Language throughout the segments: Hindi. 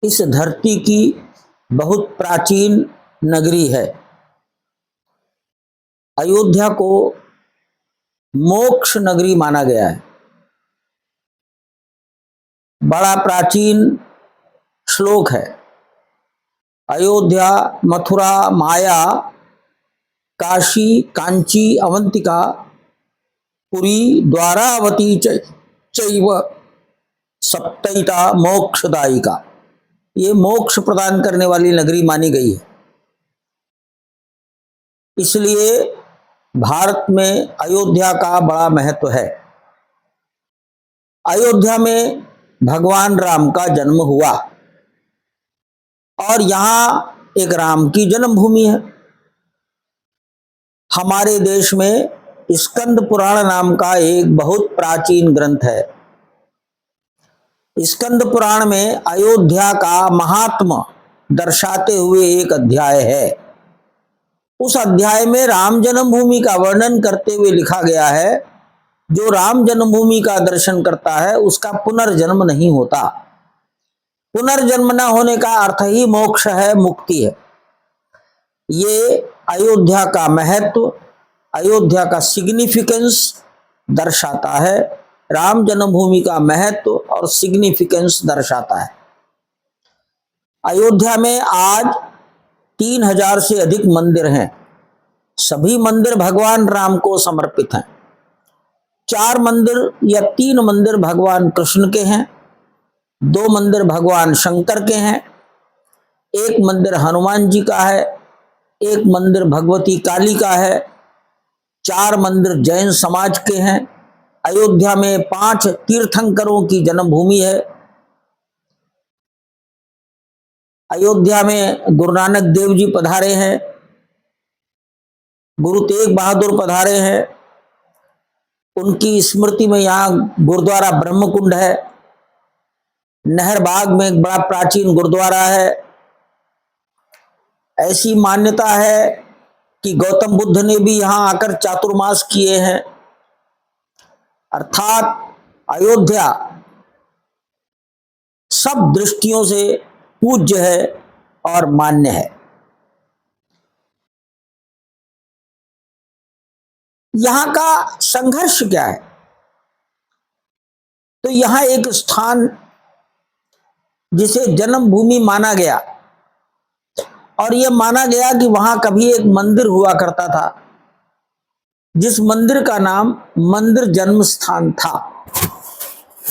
इस धरती की बहुत प्राचीन नगरी है। अयोध्या को मोक्ष नगरी माना गया है। बड़ा प्राचीन श्लोक है। अयोध्या, मथुरा, माया, काशी, कांची, अवंतिका, पुरी, द्वारावती चैव सप्तैता मोक्षदायिका। ये मोक्ष प्रदान करने वाली नगरी मानी गई है। इसलिए भारत में अयोध्या का बड़ा महत्व है। अयोध्या में भगवान राम का जन्म हुआ और यहां एक राम की जन्मभूमि है। हमारे देश में स्कंद पुराण नाम का एक बहुत प्राचीन ग्रंथ है। स्कंद पुराण में अयोध्या का महात्म दर्शाते हुए एक अध्याय है। उस अध्याय में राम जन्मभूमि का वर्णन करते हुए लिखा गया है, जो राम जन्मभूमि का दर्शन करता है उसका पुनर्जन्म नहीं होता। पुनर्जन्म न होने का अर्थ ही मोक्ष है, मुक्ति है। ये अयोध्या का महत्व, अयोध्या का सिग्निफिकेंस दर्शाता है। राम जन्मभूमि का महत्व और सिग्निफिकेंस दर्शाता है। अयोध्या में आज 3000 से अधिक मंदिर हैं। सभी मंदिर भगवान राम को समर्पित हैं। 4 मंदिर या 3 मंदिर भगवान कृष्ण के हैं, 2 मंदिर भगवान शंकर के हैं, 1 मंदिर हनुमान जी का है, 1 मंदिर भगवती काली का है, 4 मंदिर जैन समाज के हैं। अयोध्या में 5 तीर्थंकरों की जन्मभूमि है। अयोध्या में गुरु नानक देव जी पधारे हैं, गुरु तेग बहादुर पधारे हैं। उनकी स्मृति में यहाँ गुरुद्वारा ब्रह्मकुंड है। नहरबाग में एक बड़ा प्राचीन गुरुद्वारा है। ऐसी मान्यता है कि गौतम बुद्ध ने भी यहाँ आकर चातुर्मास किए हैं। अर्थात अयोध्या सब दृष्टियों से पूज्य है और मान्य है। यहां का संघर्ष क्या है? तो यहां एक स्थान जिसे जन्मभूमि माना गया और यह माना गया कि वहां कभी एक मंदिर हुआ करता था, जिस मंदिर का नाम मंदिर जन्म स्थान था।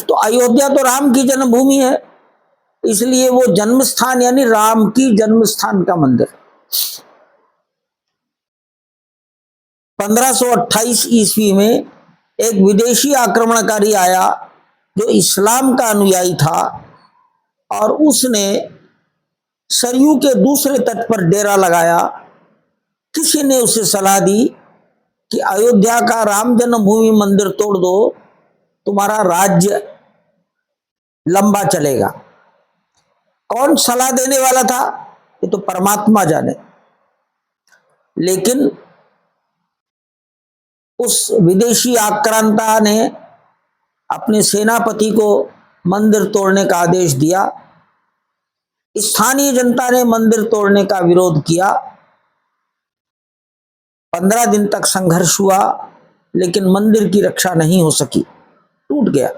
तो अयोध्या तो राम की जन्मभूमि है, इसलिए वो जन्म स्थान यानी राम की जन्म स्थान का मंदिर। 1528 ईस्वी में एक विदेशी आक्रमणकारी आया जो इस्लाम का अनुयायी था और उसने सरयू के दूसरे तट पर डेरा लगाया। किसी ने उसे सलाह दी कि अयोध्या का राम जन्मभूमि मंदिर तोड़ दो, तुम्हारा राज्य लंबा चलेगा। कौन सलाह देने वाला था ये तो परमात्मा जाने। लेकिन उस विदेशी आक्रांता ने अपने सेनापति को मंदिर तोड़ने का आदेश दिया। स्थानीय जनता ने मंदिर तोड़ने का विरोध किया। 15 दिन तक संघर्ष हुआ, लेकिन मंदिर की रक्षा नहीं हो सकी, टूट गया।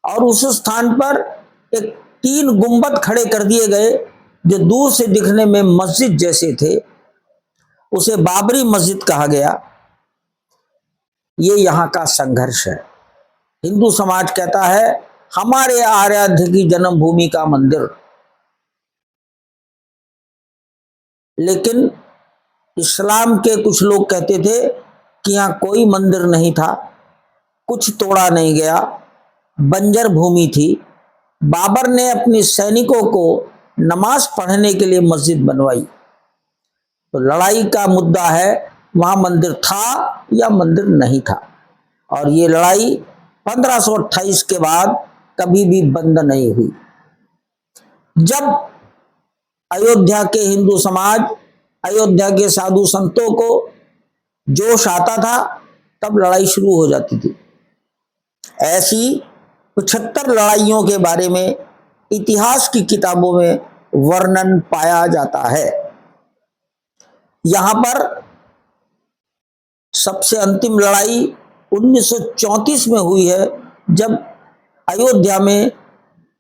और उस स्थान पर एक 3 गुंबद खड़े कर दिए गए जो दूर से दिखने में मस्जिद जैसे थे। उसे बाबरी मस्जिद कहा गया। ये यहाँ का संघर्ष है। हिंदू समाज कहता है हमारे आराध्य की जन्मभूमि का मंदिर, लेकिन इस्लाम के कुछ लोग कहते थे कि यहाँ कोई मंदिर नहीं था, कुछ तोड़ा नहीं गया, बंजर भूमि थी। बाबर ने अपने सैनिकों को नमाज पढ़ने के लिए मस्जिद बनवाई। तो लड़ाई का मुद्दा है वहां मंदिर था या मंदिर नहीं था। और ये लड़ाई 1528 के बाद कभी भी बंद नहीं हुई। जब अयोध्या के हिंदू समाज, अयोध्या के साधु संतों को जोश आता था, तब लड़ाई शुरू हो जाती थी। ऐसी 75 लड़ाइयों के बारे में इतिहास की किताबों में वर्णन पाया जाता है। यहां पर सबसे अंतिम लड़ाई 1934 में हुई है, जब अयोध्या में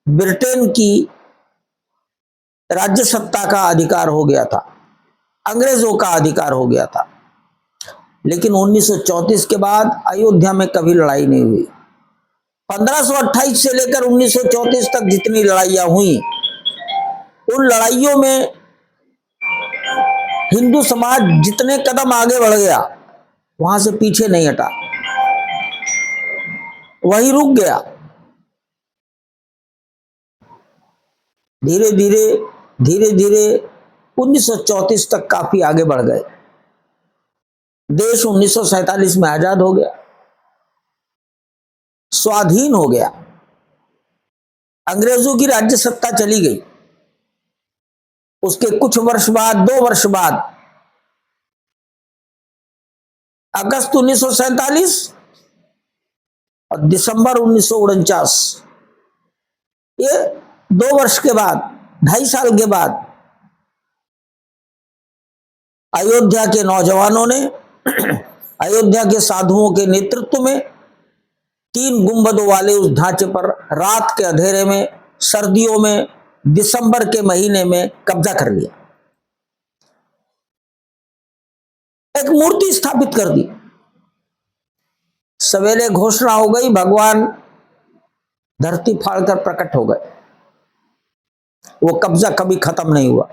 ब्रिटेन की राज्य सत्ता का अधिकार हो गया था, अंग्रेजों का अधिकार हो गया था। लेकिन 1934 के बाद अयोध्या में कभी लड़ाई नहीं हुई। 1528 से लेकर 1934 तक जितनी लड़ाइयां हुई, उन लड़ाइयों में हिंदू समाज जितने कदम आगे बढ़ गया, वहां से पीछे नहीं हटा, वहीं रुक गया। धीरे धीरे धीरे धीरे 1934 तक काफी आगे बढ़ गए। देश 1947 में आजाद हो गया, स्वाधीन हो गया, अंग्रेजों की राज्य सत्ता चली गई। उसके कुछ वर्ष बाद, 2 वर्ष बाद, अगस्त 1947 और दिसंबर 1949, ये 2 वर्ष के बाद, 2.5 साल के बाद, अयोध्या के नौजवानों ने अयोध्या के साधुओं के नेतृत्व में 3 गुंबदों वाले उस ढांचे पर रात के अंधेरे में, सर्दियों में, दिसंबर के महीने में कब्जा कर लिया। एक मूर्ति स्थापित कर दी। सवेरे घोषणा हो गई, भगवान धरती फाड़कर प्रकट हो गए। वो कब्जा कभी खत्म नहीं हुआ।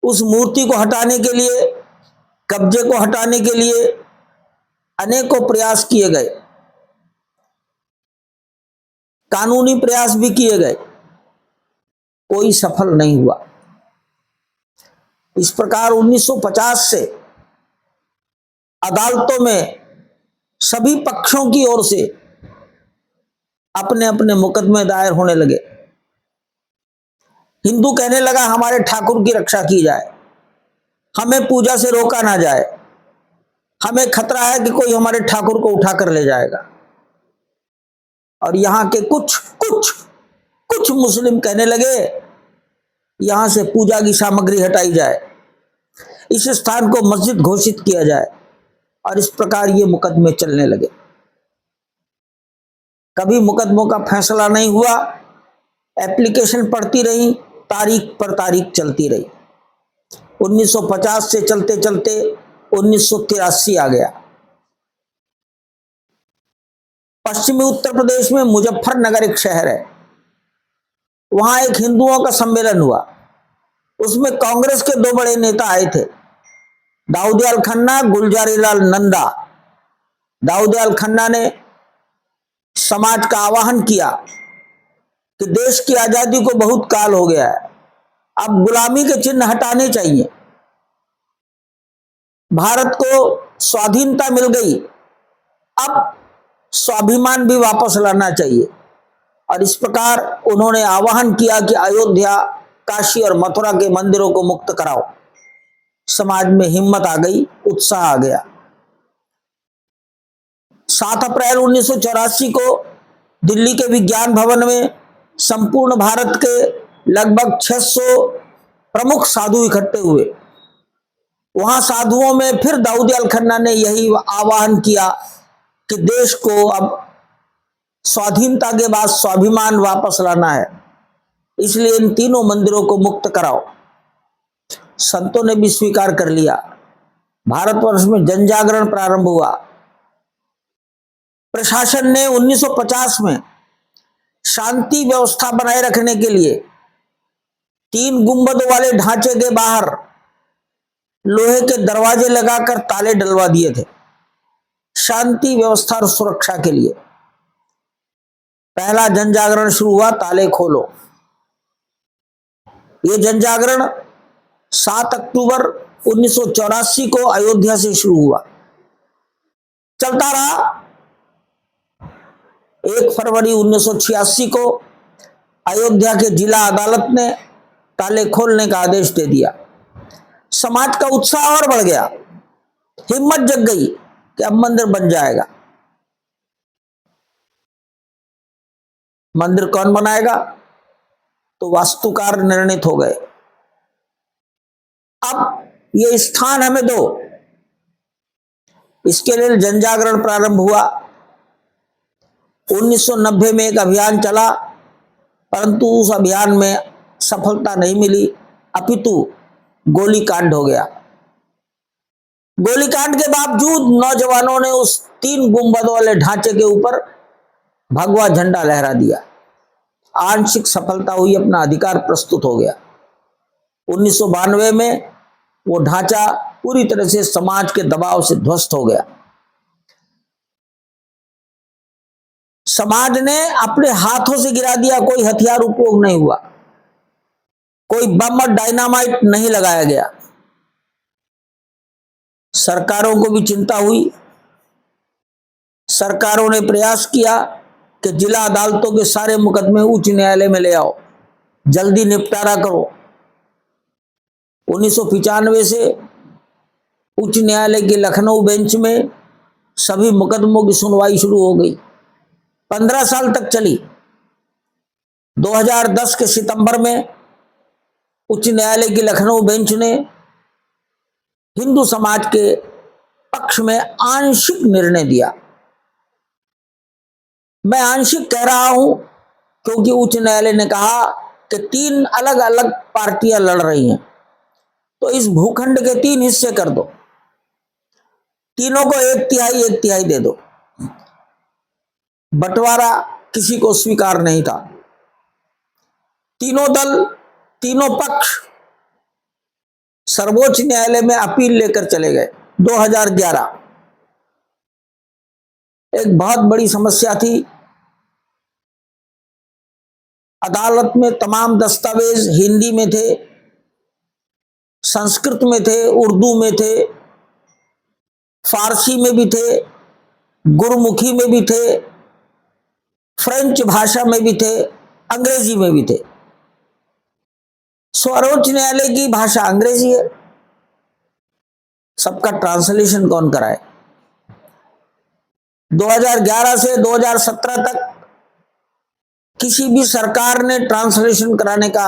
उस मूर्ति को हटाने के लिए, कब्जे को हटाने के लिए अनेकों प्रयास किए गए, कानूनी प्रयास भी किए गए, कोई सफल नहीं हुआ। इस प्रकार 1950 से अदालतों में सभी पक्षों की ओर से अपने अपने मुकदमे दायर होने लगे। हिंदू कहने लगा हमारे ठाकुर की रक्षा की जाए, हमें पूजा से रोका ना जाए, हमें खतरा है कि कोई हमारे ठाकुर को उठाकर ले जाएगा। और यहां के कुछ कुछ कुछ मुस्लिम कहने लगे यहां से पूजा की सामग्री हटाई जाए, इस स्थान को मस्जिद घोषित किया जाए। और इस प्रकार ये मुकदमे चलने लगे। कभी मुकदमों का फैसला नहीं हुआ, एप्लीकेशन पड़ती रही, तारीख पर तारीख चलती रही। 1950 से चलते चलते 1983 आ गया। पश्चिमी उत्तर प्रदेश में मुजफ्फरनगर एक शहर है, वहां एक हिंदुओं का सम्मेलन हुआ। उसमें कांग्रेस के 2 बड़े नेता आए थे, दाऊदयाल खन्ना, गुलजारीलाल नंदा। दाऊदयाल खन्ना ने समाज का आह्वान किया कि देश की आजादी को बहुत काल हो गया है, अब गुलामी के चिन्ह हटाने चाहिए, भारत को स्वाधीनता मिल गई, अब स्वाभिमान भी वापस लाना चाहिए। और इस प्रकार उन्होंने आह्वान किया कि अयोध्या, काशी और मथुरा के मंदिरों को मुक्त कराओ। समाज में हिम्मत आ गई, उत्साह आ गया। 7 अप्रैल 1984 को दिल्ली के विज्ञान भवन में संपूर्ण भारत के लगभग 600 प्रमुख साधु इकट्ठे हुए। वहां साधुओं में फिर दाऊदयाल खन्ना ने यही आह्वान किया कि देश को अब स्वाधीनता के बाद स्वाभिमान वापस लाना है, इसलिए इन तीनों मंदिरों को मुक्त कराओ। संतों ने भी स्वीकार कर लिया। भारतवर्ष में जन जागरण प्रारंभ हुआ। प्रशासन ने 1950 में शांति व्यवस्था बनाए रखने के लिए 3 गुंबद वाले ढांचे के बाहर लोहे के दरवाजे लगाकर ताले डलवा दिए थे, शांति व्यवस्था और सुरक्षा के लिए। पहला जन जागरण शुरू हुआ, ताले खोलो। यह जन जागरण 7 अक्टूबर 1984 को अयोध्या से शुरू हुआ, चलता रहा। 1 फरवरी 1986 को अयोध्या के जिला अदालत ने ताले खोलने का आदेश दे दिया। समाज का उत्साह और बढ़ गया, हिम्मत जग गई कि अब मंदिर बन जाएगा। मंदिर कौन बनाएगा? तो वास्तुकार निर्णित हो गए। अब ये स्थान हमें दो, इसके लिए जनजागरण प्रारंभ हुआ। 1990 में एक अभियान चला, परंतु उस अभियान में सफलता नहीं मिली, अपितु गोलीकांड हो गया। गोलीकांड के बावजूद नौजवानों ने उस 3 गुंबद वाले ढांचे के ऊपर भगवा झंडा लहरा दिया। आंशिक सफलता हुई, अपना अधिकार प्रस्तुत हो गया। 1992 में वो ढांचा पूरी तरह से समाज के दबाव से ध्वस्त हो गया। समाज ने अपने हाथों से गिरा दिया, कोई हथियार उपयोग नहीं हुआ, कोई बम और डायनामाइट नहीं लगाया गया। सरकारों को भी चिंता हुई। सरकारों ने प्रयास किया कि जिला अदालतों के सारे मुकदमे उच्च न्यायालय में ले आओ, जल्दी निपटारा करो। 1995 से उच्च न्यायालय के लखनऊ बेंच में सभी मुकदमों की सुनवाई शुरू हो गई। 15 साल तक चली। 2010 के सितंबर में उच्च न्यायालय की लखनऊ बेंच ने हिंदू समाज के पक्ष में आंशिक निर्णय दिया। मैं आंशिक कह रहा हूं क्योंकि उच्च न्यायालय ने कहा कि 3 अलग अलग पार्टियां लड़ रही हैं, तो इस भूखंड के 3 हिस्से कर दो, तीनों को 1/3 दे दो। बंटवारा किसी को स्वीकार नहीं था। तीनों दल, तीनों पक्ष सर्वोच्च न्यायालय में अपील लेकर चले गए। 2011 एक बहुत बड़ी समस्या थी। अदालत में तमाम दस्तावेज हिंदी में थे, संस्कृत में थे, उर्दू में थे, फारसी में भी थे, गुरमुखी में भी थे, फ्रेंच भाषा में भी थे, अंग्रेजी में भी थे। सर्वोच्च न्यायालय की भाषा अंग्रेजी है, सबका ट्रांसलेशन कौन कराए? 2011 से 2017 तक किसी भी सरकार ने ट्रांसलेशन कराने का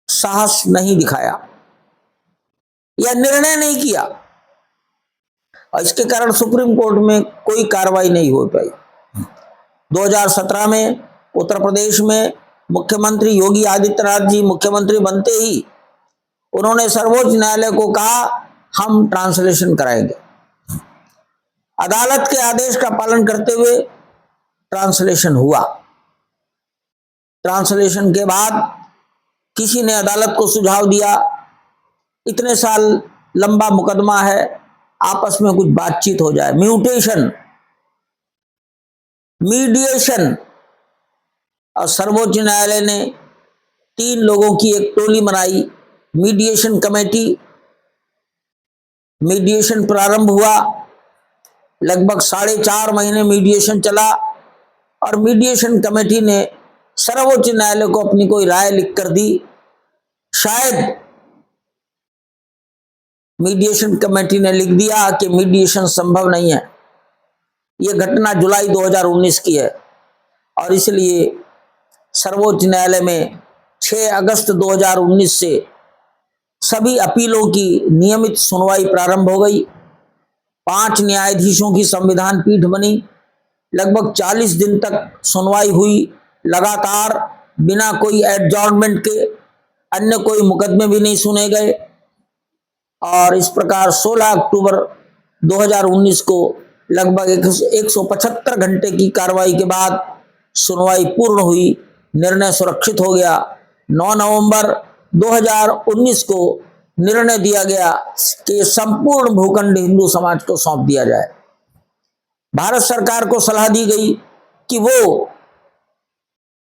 साहस नहीं दिखाया या निर्णय नहीं किया, और इसके कारण सुप्रीम कोर्ट में कोई कार्रवाई नहीं हो पाई। 2017 में उत्तर प्रदेश में मुख्यमंत्री योगी आदित्यनाथ जी मुख्यमंत्री बनते ही उन्होंने सर्वोच्च न्यायालय को कहा हम ट्रांसलेशन कराएंगे। अदालत के आदेश का पालन करते हुए ट्रांसलेशन हुआ। ट्रांसलेशन के बाद किसी ने अदालत को सुझाव दिया, इतने साल लंबा मुकदमा है, आपस में कुछ बातचीत हो जाए, म्यूटेशन, मीडिएशन। और सर्वोच्च न्यायालय ने 3 लोगों की एक टोली बनाई, मीडिएशन कमेटी। मीडिएशन प्रारंभ हुआ, लगभग 4.5 महीने मीडिएशन चला, और मीडिएशन कमेटी ने सर्वोच्च न्यायालय को अपनी कोई राय लिखकर दी। शायद मीडिएशन कमेटी ने लिख दिया कि मीडिएशन संभव नहीं है। यह घटना जुलाई 2019 की है, और इसलिए सर्वोच्च न्यायालय में 6 अगस्त 2019 से सभी अपीलों की नियमित सुनवाई प्रारंभ हो गई। 5 न्यायाधीशों की संविधान पीठ बनी। लगभग 40 दिन तक सुनवाई हुई, लगातार, बिना कोई एडजॉर्नमेंट के। अन्य कोई मुकदमे भी नहीं सुने गए, और इस प्रकार 16 अक्टूबर 2019 को लगभग 175 घंटे की कार्रवाई के बाद सुनवाई पूर्ण हुई, निर्णय सुरक्षित हो गया। 9 नवंबर 2019 को निर्णय दिया गया कि संपूर्ण भूखंड हिंदू समाज को सौंप दिया जाए। भारत सरकार को सलाह दी गई कि वो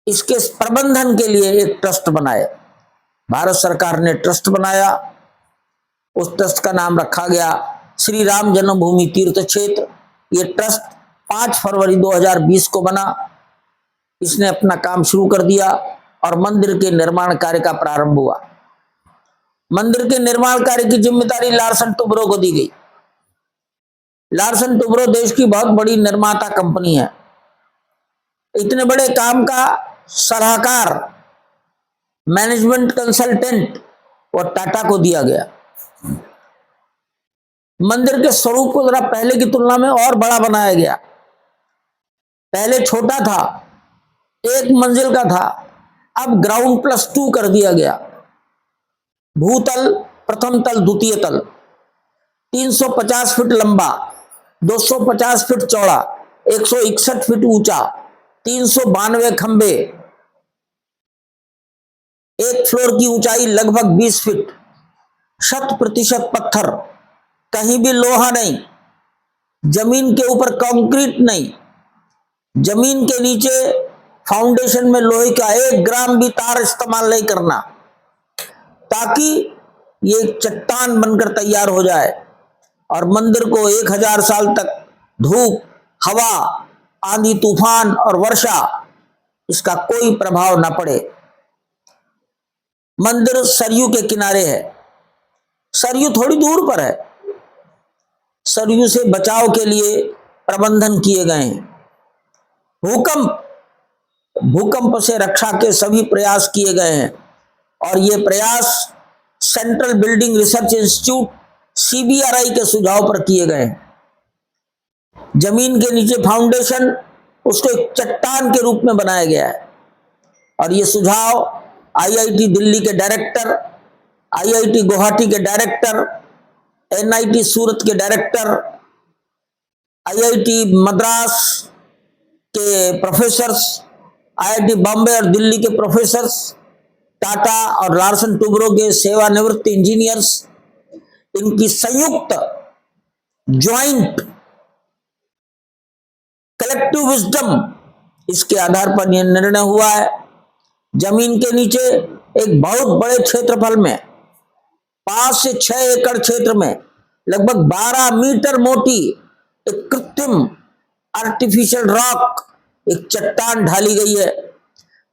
इसके प्रबंधन के लिए एक ट्रस्ट बनाए। भारत सरकार ने ट्रस्ट बनाया। उस ट्रस्ट का नाम रखा गया श्री राम जन्मभूमि तीर्थ क्षेत्र। ये ट्रस्ट 5 फरवरी 2020 को बना। इसने अपना काम शुरू कर दिया और मंदिर के निर्माण कार्य का प्रारंभ हुआ। मंदिर के निर्माण कार्य की जिम्मेदारी लार्सन टुब्रो को दी गई। लार्सन टुब्रो देश की बहुत बड़ी निर्माता कंपनी है। इतने बड़े काम का सलाहकार, मैनेजमेंट कंसल्टेंट और टाटा को दिया गया। मंदिर के स्वरूप को जरा पहले की तुलना में और बड़ा बनाया गया। पहले छोटा था, 1 मंजिल का था, अब ग्राउंड +2 कर दिया गया। भूतल, प्रथम तल, द्वितीय तल, 350 फीट लंबा, 250 फीट चौड़ा, 161 फीट ऊंचा, 392 खंबे, एक फ्लोर की ऊंचाई लगभग 20 फीट, 100% पत्थर, कहीं भी लोहा नहीं, जमीन के ऊपर कंक्रीट नहीं, जमीन के नीचे फाउंडेशन में लोहे का 1 ग्राम भी तार इस्तेमाल नहीं करना, ताकि ये चट्टान बनकर तैयार हो जाए और मंदिर को 1000 साल तक धूप, हवा, आंधी तूफान और वर्षा इसका कोई प्रभाव न पड़े। मंदिर सरयू के किनारे है। सरयू थोड़ी दूर पर है। सरयू से बचाव के लिए प्रबंधन किए गए हैं। भूकंप से रक्षा के सभी प्रयास किए गए हैं और ये प्रयास central building research institute CBRI के सुझाव पर किए गए हैं। जमीन के नीचे फाउंडेशन, उसको एक चट्टान के रूप में बनाया गया है और ये सुझाव IIT दिल्ली के डायरेक्टर, IIT गुवाहाटी के डायरेक्टर, NIT सूरत के डायरेक्टर, IIT मद्रास के प्रोफेसर्स, IIT बॉम्बे और दिल्ली के प्रोफेसर्स, टाटा और लार्सन टुब्रो के सेवानिवृत्त इंजीनियर्स, इनकी संयुक्त ज्वाइंट कलेक्टिव विजडम, इसके आधार पर यह निर्णय हुआ है। जमीन के नीचे एक बहुत बड़े क्षेत्रफल में, 5 से 6 एकड़ क्षेत्र में, लगभग 12 मीटर मोटी एक कृत्रिम आर्टिफिशियल रॉक, एक चट्टान ढाली गई है।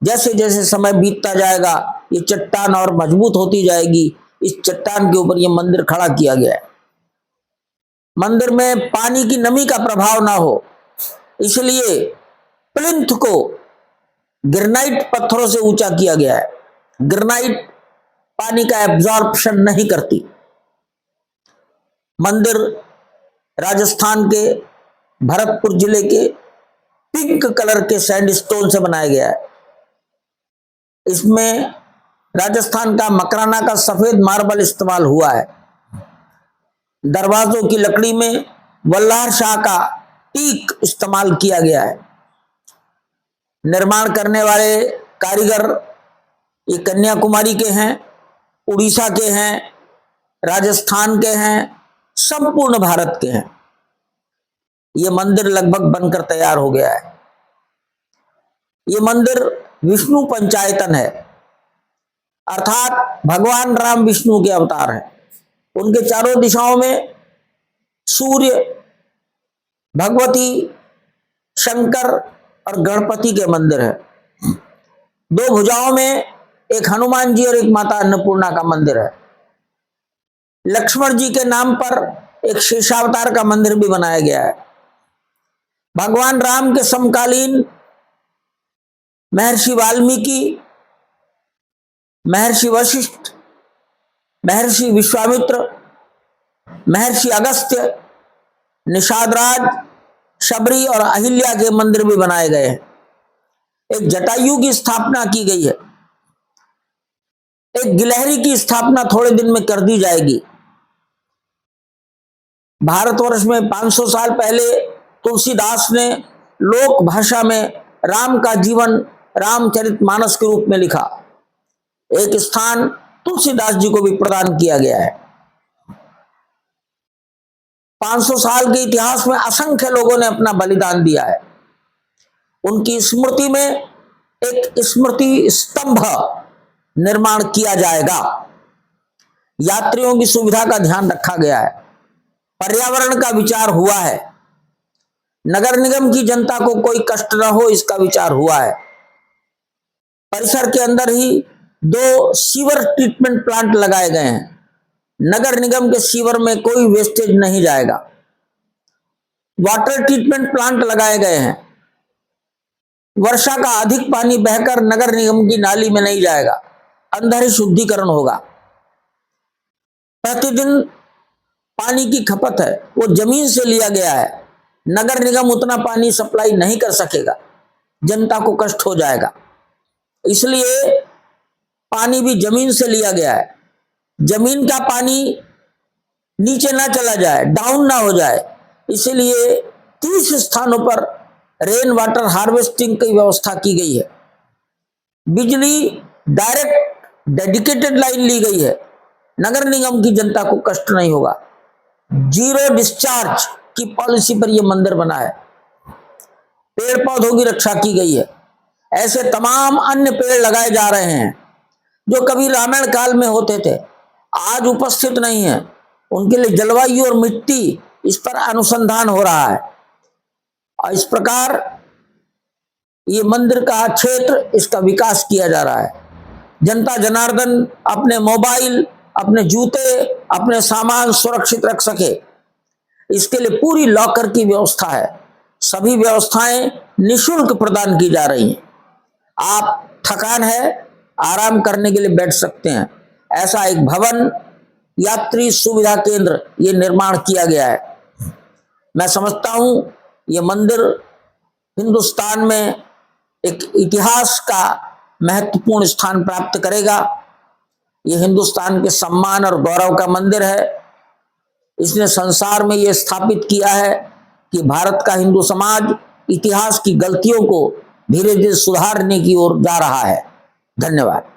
जैसे जैसे समय बीतता जाएगा ये चट्टान और मजबूत होती जाएगी। इस चट्टान के ऊपर ये मंदिर खड़ा किया गया है। मंदिर में पानी की नमी का प्रभाव ना हो, इसलिए प्लिंथ को ग्रेनाइट पत्थरों से ऊंचा किया गया है। ग्रेनाइट पानी का एब्जॉर्प्शन नहीं करती। मंदिर राजस्थान के भरतपुर जिले के पिंक कलर के सैंडस्टोन से बनाया गया है। इसमें राजस्थान का मकराना का सफेद मार्बल इस्तेमाल हुआ है। दरवाजों की लकड़ी में वल्लार शाह का टीक इस्तेमाल किया गया है। निर्माण करने वाले कारीगर ये कन्याकुमारी के हैं, उड़ीसा के हैं, राजस्थान के हैं, संपूर्ण भारत के हैं। ये मंदिर लगभग बनकर तैयार हो गया है। ये मंदिर विष्णु पंचायतन है, अर्थात भगवान राम विष्णु के अवतार हैं। उनके चारों दिशाओं में सूर्य, भगवती, शंकर और गणपति के मंदिर है। 2 भुजाओं में एक हनुमान जी और एक माता अन्नपूर्णा का मंदिर है। लक्ष्मण जी के नाम पर एक शेषावतार का मंदिर भी बनाया गया है। भगवान राम के समकालीन महर्षि वाल्मीकि, महर्षि वशिष्ठ, महर्षि विश्वामित्र, महर्षि अगस्त्य, निषाद राज, शबरी और अहिल्या के मंदिर भी बनाए गए हैं। एक जटायु की स्थापना की गई है। एक गिलहरी की स्थापना थोड़े दिन में कर दी जाएगी। भारतवर्ष में 500 साल पहले तुलसीदास ने लोक भाषा में राम का जीवन रामचरितमानस के रूप में लिखा। एक स्थान तुलसीदास जी को भी प्रदान किया गया है। 500 साल के इतिहास में असंख्य लोगों ने अपना बलिदान दिया है। उनकी स्मृति में एक स्मृति स्तंभ निर्माण किया जाएगा। यात्रियों की सुविधा का ध्यान रखा गया है। पर्यावरण का विचार हुआ है। नगर निगम की जनता को कोई कष्ट न हो, इसका विचार हुआ है। परिसर के अंदर ही 2 सीवर ट्रीटमेंट प्लांट लगाए गए हैं। नगर निगम के सीवर में कोई वेस्टेज नहीं जाएगा। वाटर ट्रीटमेंट प्लांट लगाए गए हैं। वर्षा का अधिक पानी बहकर नगर निगम की नाली में नहीं जाएगा, अंदर ही शुद्धिकरण होगा। प्रतिदिन पानी की खपत है वो जमीन से लिया गया है, नगर निगम उतना पानी सप्लाई नहीं कर सकेगा, जनता को कष्ट हो जाएगा। इसलिए पानी भी जमीन से लिया गया है। जमीन का पानी नीचे ना चला जाए, डाउन ना हो जाए, इसलिए 30 स्थानों पर रेन वाटर हार्वेस्टिंग की व्यवस्था की गई है। बिजली डायरेक्ट डेडिकेटेड लाइन ली गई है, नगर निगम की जनता को कष्ट नहीं होगा। जीरो डिस्चार्ज की पॉलिसी पर यह मंदिर बना है। पेड़ पौधों की रक्षा की गई है। ऐसे तमाम अन्य पेड़ लगाए जा रहे हैं जो कभी रामायण काल में होते थे, आज उपस्थित नहीं है। उनके लिए जलवायु और मिट्टी, इस पर अनुसंधान हो रहा है। और इस प्रकार ये मंदिर का क्षेत्र, इसका विकास किया जा रहा है। जनता जनार्दन अपने मोबाइल, अपने जूते, अपने सामान सुरक्षित रख सके, इसके लिए पूरी लॉकर की व्यवस्था है। सभी व्यवस्थाएं निःशुल्क प्रदान की जा रही हैं। आप थकान है, आराम करने के लिए बैठ सकते हैं। ऐसा एक भवन, यात्री सुविधा केंद्र, ये निर्माण किया गया है। मैं समझता हूं ये मंदिर हिंदुस्तान में एक इतिहास का महत्वपूर्ण स्थान प्राप्त करेगा। ये हिंदुस्तान के सम्मान और गौरव का मंदिर है। इसने संसार में ये स्थापित किया है कि भारत का हिंदू समाज इतिहास की गलतियों को धीरे धीरे सुधारने की ओर जा रहा है। धन्यवाद।